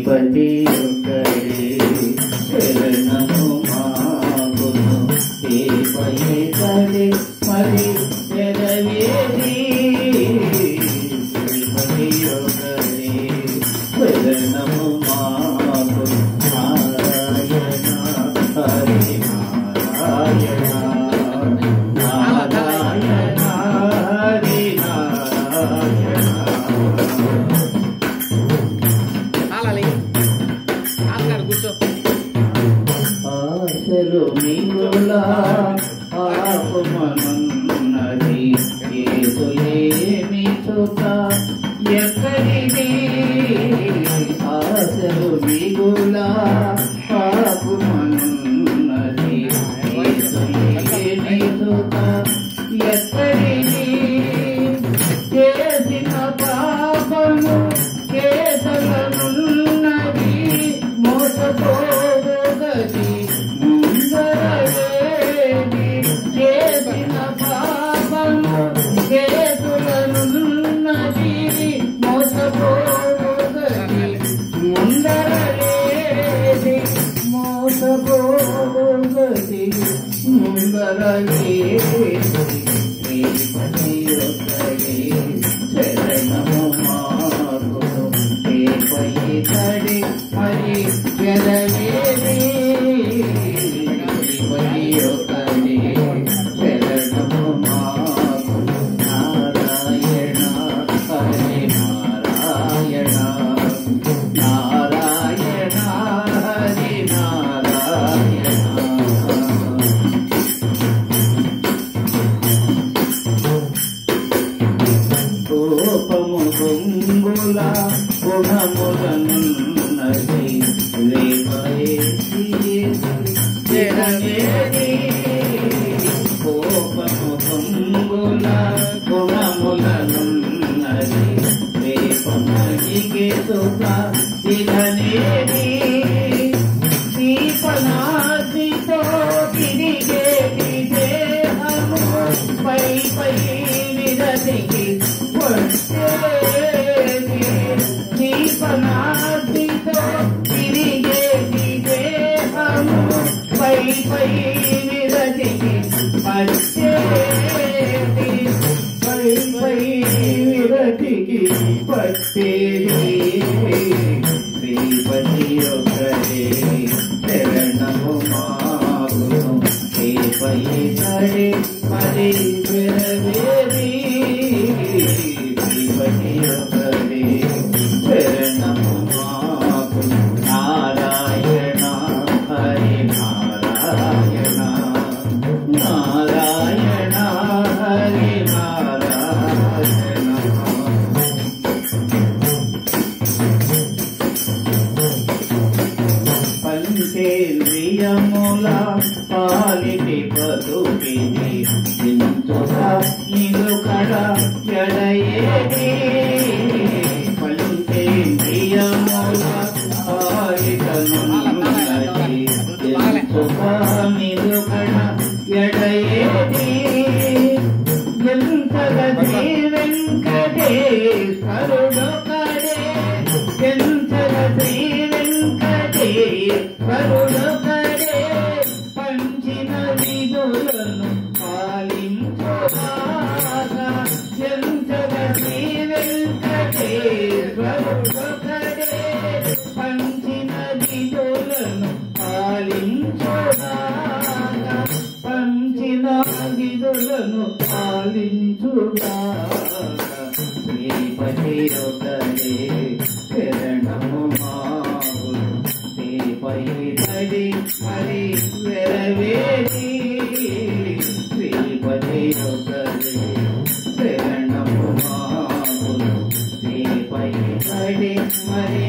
శ్రీపతి ఒక్కడే శరణము మాకును శ్రీపతి కడే మరి శరవేది శ్రీపతి ఒక్కడే శరణము మాకును నారాయణ హరి నారాయణ నారాయణ హరి నారాయణ ఆశలు మిగులా ఆపమనున్నది ఏదో ఏమి చోట ఎక్కడిది ఆశలు మిగులా ఆపమనున్నది ఏదో ఏమి చోట ఎక్కడిది చేసిన పాపము కేసలనున్నది మోసపోగది ముందరలేది చేసిన పాపము కేసులనున్నది మోసపోగది ముందరలేది మోసపోగది ముందరలేది శ్రీపతి ఒక్కడే శరణము మాకును శ్రీపతి కడే మరి శరవేది శ్రీపతి ఒక్కడే శరణము మాకును నారాయణ హరి నారాయణ నారాయణ హరి నారాయణ కోపము పొంగుల గుణములనున్నది జగవేది కోపము పొంగుల గుణములనున్నది రేపమగిగే సుఖ ఇదనేది దీపనాదితో తిరిగేది దేహము పై పై విరతికి దీపనాదితో తిరిగేది దేహము పై పై విరతికి పట్టేది పై పై విరతికి పట్టేది శ్రీపతి ఒక్కడే శరణము మాకును శ్రీపతి కడే మరి శరవేది శ్రీపతి ఒక్కడే శరణము మాకును నారాయణ హరి నారాయణ నారాయణ హరి నారాయణ పంచేంద్రియముల పాలిటి బతుకిది చించుక నిలుకడ ఎడయేది పంచేంద్రియముల పాలిటనున్నది చించుక నిలుకడ ఎడయేది ఎంతగా శ్రీ వెంకటేశ్వరుడు కడే ఎంతగా శ్రీ వెంకటేశ్వరుడు కడే పంచిన విధులను పాలించుగాక ఎంతగా శ్రీ వెంకటేశ్వరుడు కడే పంచిన విధులను పాలించుగాక పంచిన విధులను పాలించుగాక శ్రీపతి ఒక్కడే శరణము మాకును శ్రీపతి కడే మరి శరవేది శ్రీపతి ఒక్కడే శరణము మాకును శ్రీపతి కడే మరి